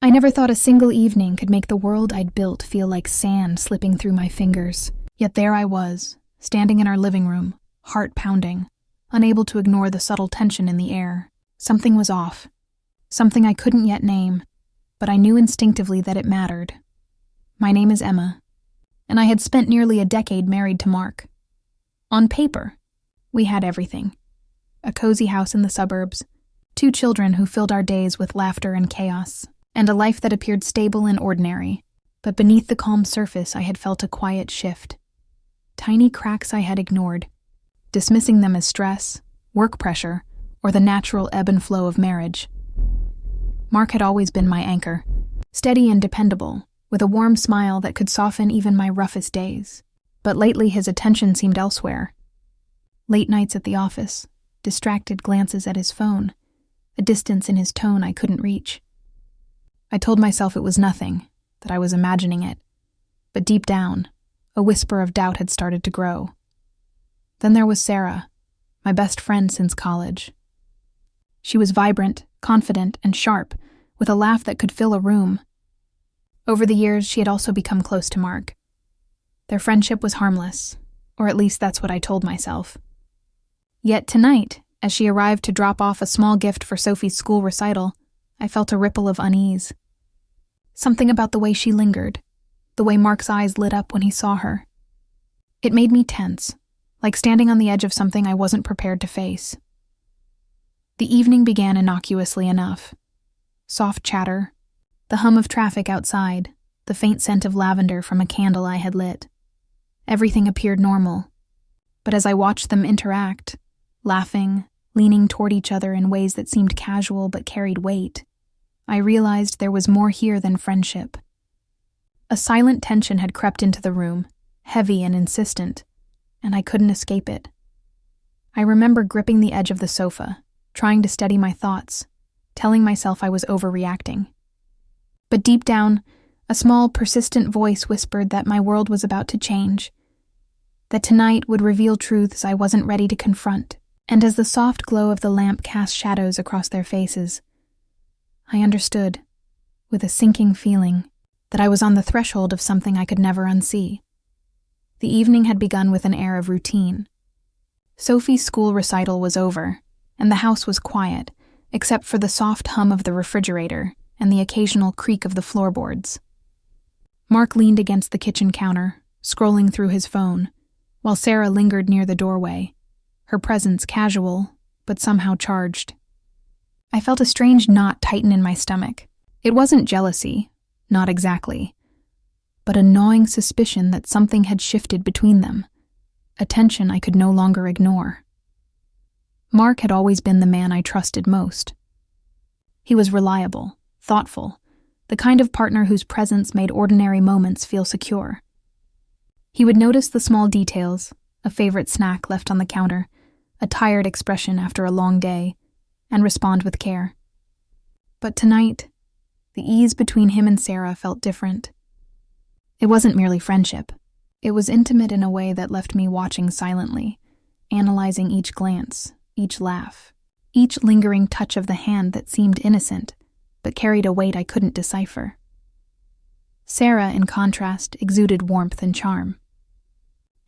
I never thought a single evening could make the world I'd built feel like sand slipping through my fingers. Yet there I was, standing in our living room, heart pounding, unable to ignore the subtle tension in the air. Something was off. Something I couldn't yet name, but I knew instinctively that it mattered. My name is Emma, and I had spent nearly a decade married to Mark. On paper, we had everything. A cozy house in the suburbs, 2 children who filled our days with laughter and chaos, and a life that appeared stable and ordinary. But beneath the calm surface I had felt a quiet shift. Tiny cracks I had ignored, dismissing them as stress, work pressure, or the natural ebb and flow of marriage. Mark had always been my anchor, steady and dependable, with a warm smile that could soften even my roughest days. But lately his attention seemed elsewhere. Late nights at the office, distracted glances at his phone, a distance in his tone I couldn't reach. I told myself it was nothing, that I was imagining it, but deep down, a whisper of doubt had started to grow. Then there was Sarah, my best friend since college. She was vibrant, confident, and sharp, with a laugh that could fill a room. Over the years, she had also become close to Mark. Their friendship was harmless, or at least that's what I told myself. Yet tonight, as she arrived to drop off a small gift for Sophie's school recital, I felt a ripple of unease. Something about the way she lingered, the way Mark's eyes lit up when he saw her. It made me tense, like standing on the edge of something I wasn't prepared to face. The evening began innocuously enough. Soft chatter, the hum of traffic outside, the faint scent of lavender from a candle I had lit. Everything appeared normal. But as I watched them interact, laughing, leaning toward each other in ways that seemed casual but carried weight, I realized there was more here than friendship. A silent tension had crept into the room, heavy and insistent, and I couldn't escape it. I remember gripping the edge of the sofa, trying to steady my thoughts, telling myself I was overreacting. But deep down, a small, persistent voice whispered that my world was about to change, that tonight would reveal truths I wasn't ready to confront. And as the soft glow of the lamp cast shadows across their faces, I understood, with a sinking feeling, that I was on the threshold of something I could never unsee. The evening had begun with an air of routine. Sophie's school recital was over, and the house was quiet, except for the soft hum of the refrigerator and the occasional creak of the floorboards. Mark leaned against the kitchen counter, scrolling through his phone, while Sarah lingered near the doorway, her presence casual, but somehow charged. I felt a strange knot tighten in my stomach. It wasn't jealousy, not exactly, but a gnawing suspicion that something had shifted between them, a tension I could no longer ignore. Mark had always been the man I trusted most. He was reliable, thoughtful, the kind of partner whose presence made ordinary moments feel secure. He would notice the small details, a favorite snack left on the counter, a tired expression after a long day, and respond with care. But tonight, the ease between him and Sarah felt different. It wasn't merely friendship. It was intimate in a way that left me watching silently, analyzing each glance, each laugh, each lingering touch of the hand that seemed innocent, but carried a weight I couldn't decipher. Sarah, in contrast, exuded warmth and charm.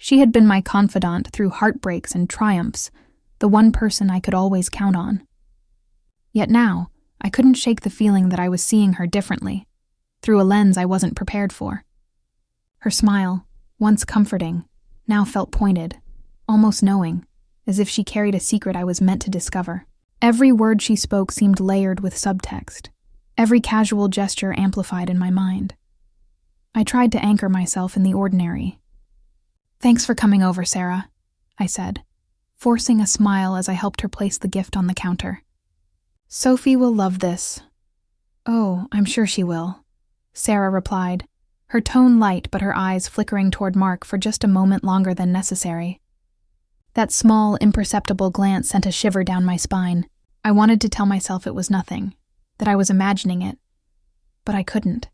She had been my confidant through heartbreaks and triumphs, the one person I could always count on. Yet now, I couldn't shake the feeling that I was seeing her differently, through a lens I wasn't prepared for. Her smile, once comforting, now felt pointed, almost knowing, as if she carried a secret I was meant to discover. Every word she spoke seemed layered with subtext, every casual gesture amplified in my mind. I tried to anchor myself in the ordinary. "Thanks for coming over, Sarah," I said, forcing a smile as I helped her place the gift on the counter. "Sophie will love this." "Oh, I'm sure she will," Sarah replied, her tone light but her eyes flickering toward Mark for just a moment longer than necessary. That small, imperceptible glance sent a shiver down my spine. I wanted to tell myself it was nothing, that I was imagining it, but I couldn't.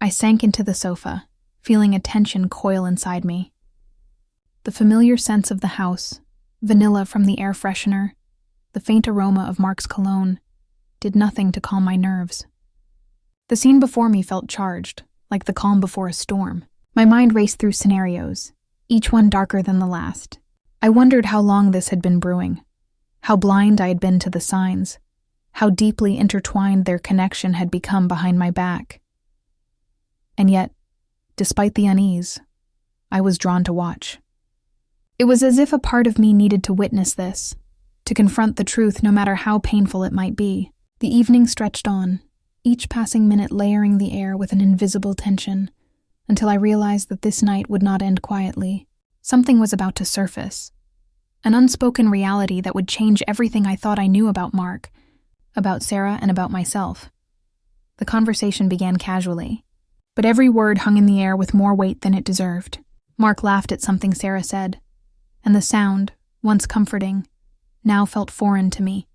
I sank into the sofa, feeling a tension coil inside me. The familiar scents of the house, vanilla from the air freshener, the faint aroma of Mark's cologne, did nothing to calm my nerves. The scene before me felt charged, like the calm before a storm. My mind raced through scenarios, each one darker than the last. I wondered how long this had been brewing, how blind I had been to the signs, how deeply intertwined their connection had become behind my back. And yet, despite the unease, I was drawn to watch. It was as if a part of me needed to witness this, to confront the truth no matter how painful it might be. The evening stretched on, each passing minute layering the air with an invisible tension, until I realized that this night would not end quietly. Something was about to surface, an unspoken reality that would change everything I thought I knew about Mark, about Sarah, and about myself. The conversation began casually, but every word hung in the air with more weight than it deserved. Mark laughed at something Sarah said, and the sound, once comforting, now felt foreign to me,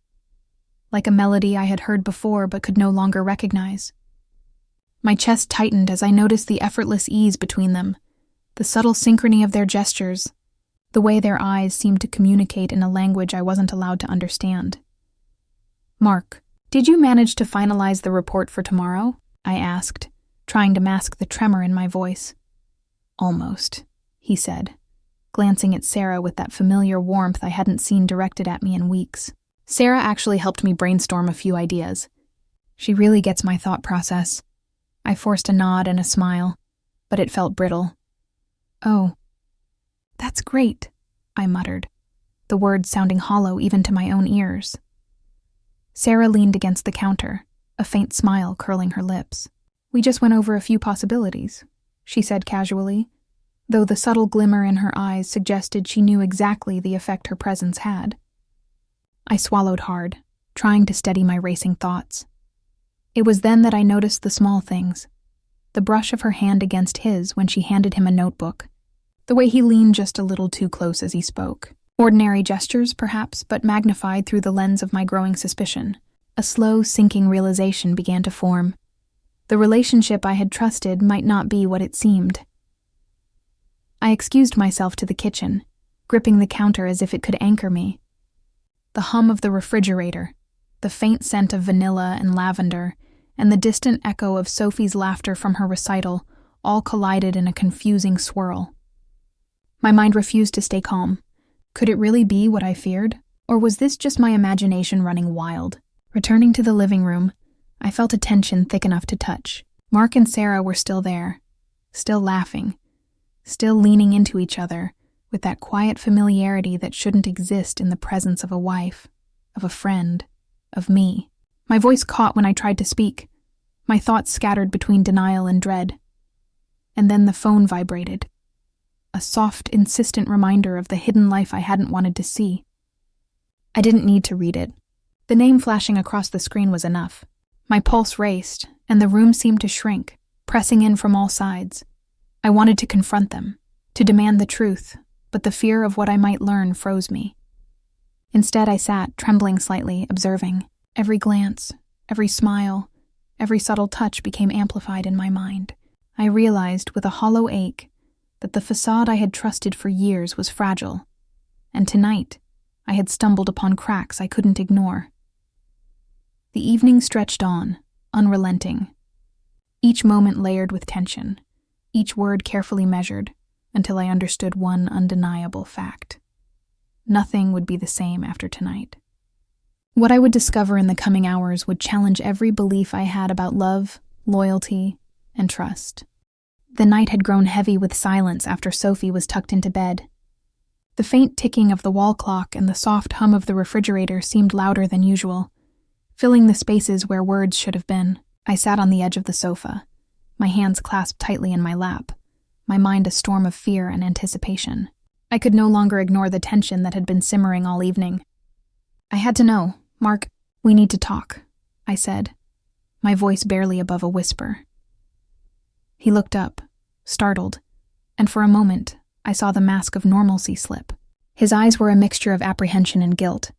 like a melody I had heard before but could no longer recognize. My chest tightened as I noticed the effortless ease between them, the subtle synchrony of their gestures, the way their eyes seemed to communicate in a language I wasn't allowed to understand. "Mark, did you manage to finalize the report for tomorrow?" I asked, trying to mask the tremor in my voice. "Almost," he said, glancing at Sarah with that familiar warmth I hadn't seen directed at me in weeks. Sarah actually helped me brainstorm a few ideas. She really gets my thought process. I forced a nod and a smile, but it felt brittle. "Oh, that's great," I muttered, the words sounding hollow even to my own ears. Sarah leaned against the counter, a faint smile curling her lips. "We just went over a few possibilities," she said casually, though the subtle glimmer in her eyes suggested she knew exactly the effect her presence had. I swallowed hard, trying to steady my racing thoughts. It was then that I noticed the small things, the brush of her hand against his when she handed him a notebook, the way he leaned just a little too close as he spoke. Ordinary gestures, perhaps, but magnified through the lens of my growing suspicion. A slow, sinking realization began to form. The relationship I had trusted might not be what it seemed. I excused myself to the kitchen, gripping the counter as if it could anchor me. The hum of the refrigerator, the faint scent of vanilla and lavender, and the distant echo of Sophie's laughter from her recital all collided in a confusing swirl. My mind refused to stay calm. Could it really be what I feared? Or was this just my imagination running wild? Returning to the living room, I felt a tension thick enough to touch. Mark and Sarah were still there, still laughing, still leaning into each other, with that quiet familiarity that shouldn't exist in the presence of a wife, of a friend, of me. My voice caught when I tried to speak, my thoughts scattered between denial and dread. And then the phone vibrated, a soft, insistent reminder of the hidden life I hadn't wanted to see. I didn't need to read it. The name flashing across the screen was enough. My pulse raced, and the room seemed to shrink, pressing in from all sides. I wanted to confront them, to demand the truth, but the fear of what I might learn froze me. Instead, I sat, trembling slightly, observing. Every glance, every smile, every subtle touch became amplified in my mind. I realized, with a hollow ache, that the facade I had trusted for years was fragile, and tonight I had stumbled upon cracks I couldn't ignore. The evening stretched on, unrelenting, each moment layered with tension, each word carefully measured, until I understood one undeniable fact. Nothing would be the same after tonight. What I would discover in the coming hours would challenge every belief I had about love, loyalty, and trust. The night had grown heavy with silence after Sophie was tucked into bed. The faint ticking of the wall clock and the soft hum of the refrigerator seemed louder than usual, filling the spaces where words should have been. I sat on the edge of the sofa, my hands clasped tightly in my lap, my mind a storm of fear and anticipation. I could no longer ignore the tension that had been simmering all evening. "I had to know, Mark, we need to talk," I said, my voice barely above a whisper. He looked up, startled, and for a moment, I saw the mask of normalcy slip. His eyes were a mixture of apprehension and guilt.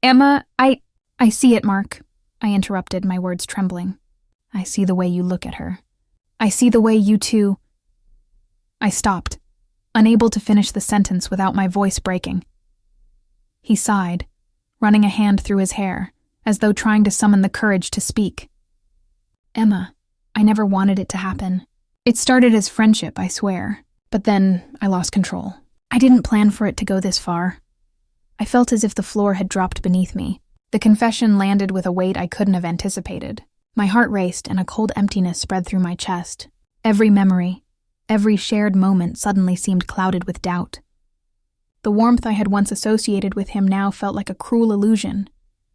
"Emma, I see it, Mark," I interrupted, my words trembling. "I see the way you look at her. I see the way you two—" I stopped, unable to finish the sentence without my voice breaking. He sighed, running a hand through his hair, as though trying to summon the courage to speak. "Emma," I never wanted it to happen. It started as friendship, I swear, but then I lost control. I didn't plan for it to go this far. I felt as if the floor had dropped beneath me. The confession landed with a weight I couldn't have anticipated. My heart raced and a cold emptiness spread through my chest. Every memory, every shared moment suddenly seemed clouded with doubt. The warmth I had once associated with him now felt like a cruel illusion.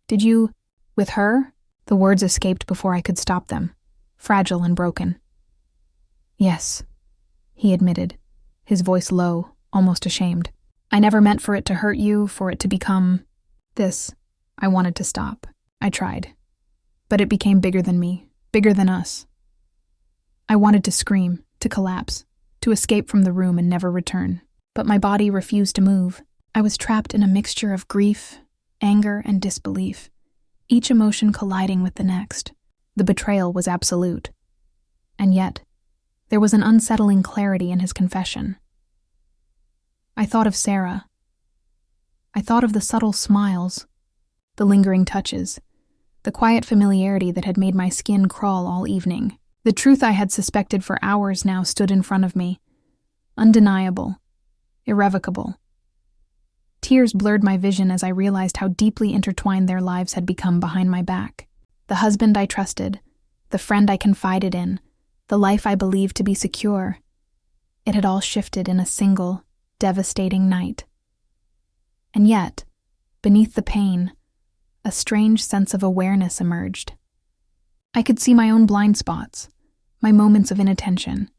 Did you, with her? The words escaped before I could stop them, fragile and broken. Yes, he admitted, his voice low, almost ashamed. I never meant for it to hurt you, for it to become this. I wanted to stop. I tried. But it became bigger than me, bigger than us. I wanted to scream, to collapse, to escape from the room and never return. But my body refused to move. I was trapped in a mixture of grief, anger, and disbelief, each emotion colliding with the next. The betrayal was absolute. And yet, there was an unsettling clarity in his confession. I thought of Sarah. I thought of the subtle smiles, the lingering touches, the quiet familiarity that had made my skin crawl all evening. The truth I had suspected for hours now stood in front of me, undeniable, irrevocable. Tears blurred my vision as I realized how deeply intertwined their lives had become behind my back. The husband I trusted, the friend I confided in, the life I believed to be secure. It had all shifted in a single, devastating night. And yet, beneath the pain, a strange sense of awareness emerged. I could see my own blind spots, my moments of inattention,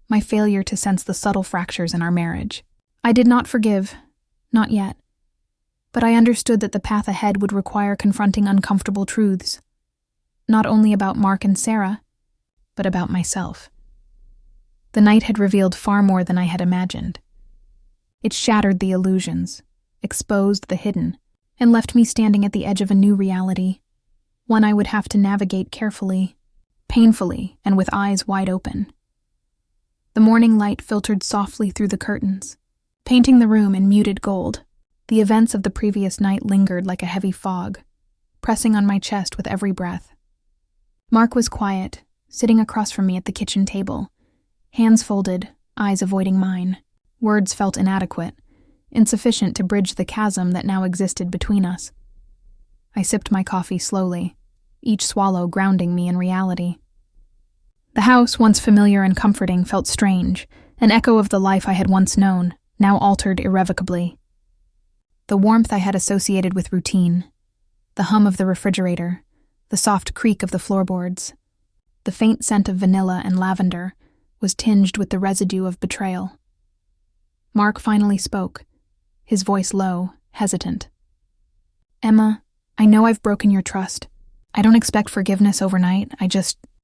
my failure to sense the subtle fractures in our marriage. I did not forgive, not yet, but I understood that the path ahead would require confronting uncomfortable truths, not only about Mark and Sarah, but about myself. The night had revealed far more than I had imagined. It shattered the illusions, exposed the hidden, and left me standing at the edge of a new reality, one I would have to navigate carefully, painfully, and with eyes wide open. The morning light filtered softly through the curtains, painting the room in muted gold. The events of the previous night lingered like a heavy fog, pressing on my chest with every breath. Mark was quiet, sitting across from me at the kitchen table, hands folded, eyes avoiding mine. Words felt inadequate, insufficient to bridge the chasm that now existed between us. I sipped my coffee slowly, each swallow grounding me in reality. The house, once familiar and comforting, felt strange, an echo of the life I had once known, now altered irrevocably. The warmth I had associated with routine, the hum of the refrigerator, the soft creak of the floorboards, the faint scent of vanilla and lavender, was tinged with the residue of betrayal. Mark finally spoke, his voice low, hesitant. Emma, I know I've broken your trust. I don't expect forgiveness overnight.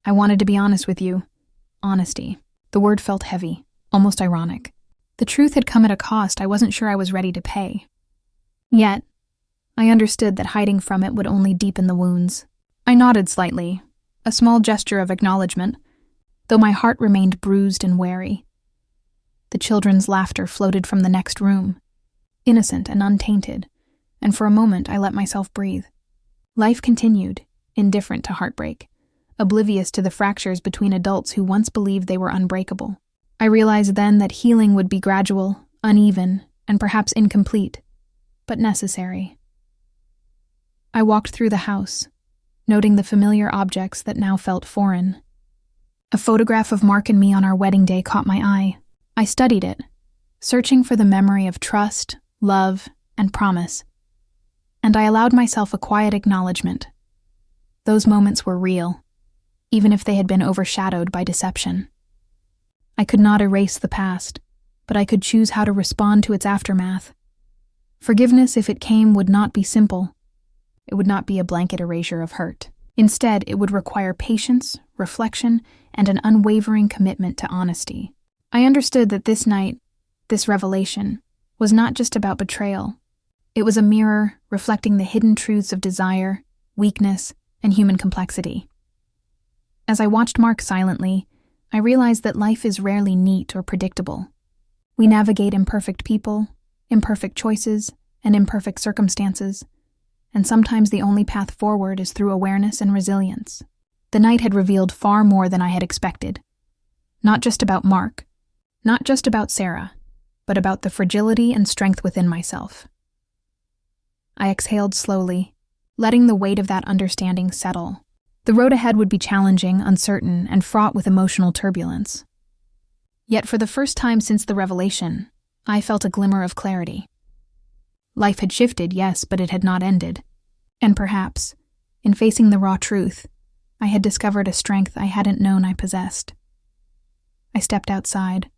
I wanted to be honest with you. Honesty. The word felt heavy, almost ironic. The truth had come at a cost I wasn't sure I was ready to pay. Yet, I understood that hiding from it would only deepen the wounds. I nodded slightly, a small gesture of acknowledgement, though my heart remained bruised and wary. The children's laughter floated from the next room, innocent and untainted, and for a moment I let myself breathe. Life continued, indifferent to heartbreak, oblivious to the fractures between adults who once believed they were unbreakable. I realized then that healing would be gradual, uneven, and perhaps incomplete, but necessary. I walked through the house, noting the familiar objects that now felt foreign. A photograph of Mark and me on our wedding day caught my eye. I studied it, searching for the memory of trust, love, and promise. And I allowed myself a quiet acknowledgement. Those moments were real, even if they had been overshadowed by deception. I could not erase the past, but I could choose how to respond to its aftermath. Forgiveness, if it came, would not be simple. It would not be a blanket erasure of hurt. Instead, it would require patience, reflection, and an unwavering commitment to honesty. I understood that this night, this revelation, was not just about betrayal. It was a mirror reflecting the hidden truths of desire, weakness, and human complexity. As I watched Mark silently, I realized that life is rarely neat or predictable. We navigate imperfect people, imperfect choices, and imperfect circumstances, and sometimes the only path forward is through awareness and resilience. The night had revealed far more than I had expected. Not just about Mark, not just about Sarah, but about the fragility and strength within myself. I exhaled slowly, letting the weight of that understanding settle. The road ahead would be challenging, uncertain, and fraught with emotional turbulence. Yet for the first time since the revelation, I felt a glimmer of clarity. Life had shifted, yes, but it had not ended. And perhaps, in facing the raw truth, I had discovered a strength I hadn't known I possessed. I stepped outside,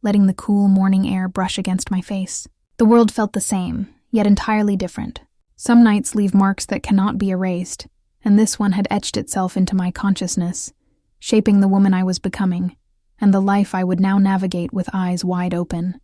letting the cool morning air brush against my face. The world felt the same, yet entirely different. Some nights leave marks that cannot be erased, and this one had etched itself into my consciousness, shaping the woman I was becoming, and the life I would now navigate with eyes wide open.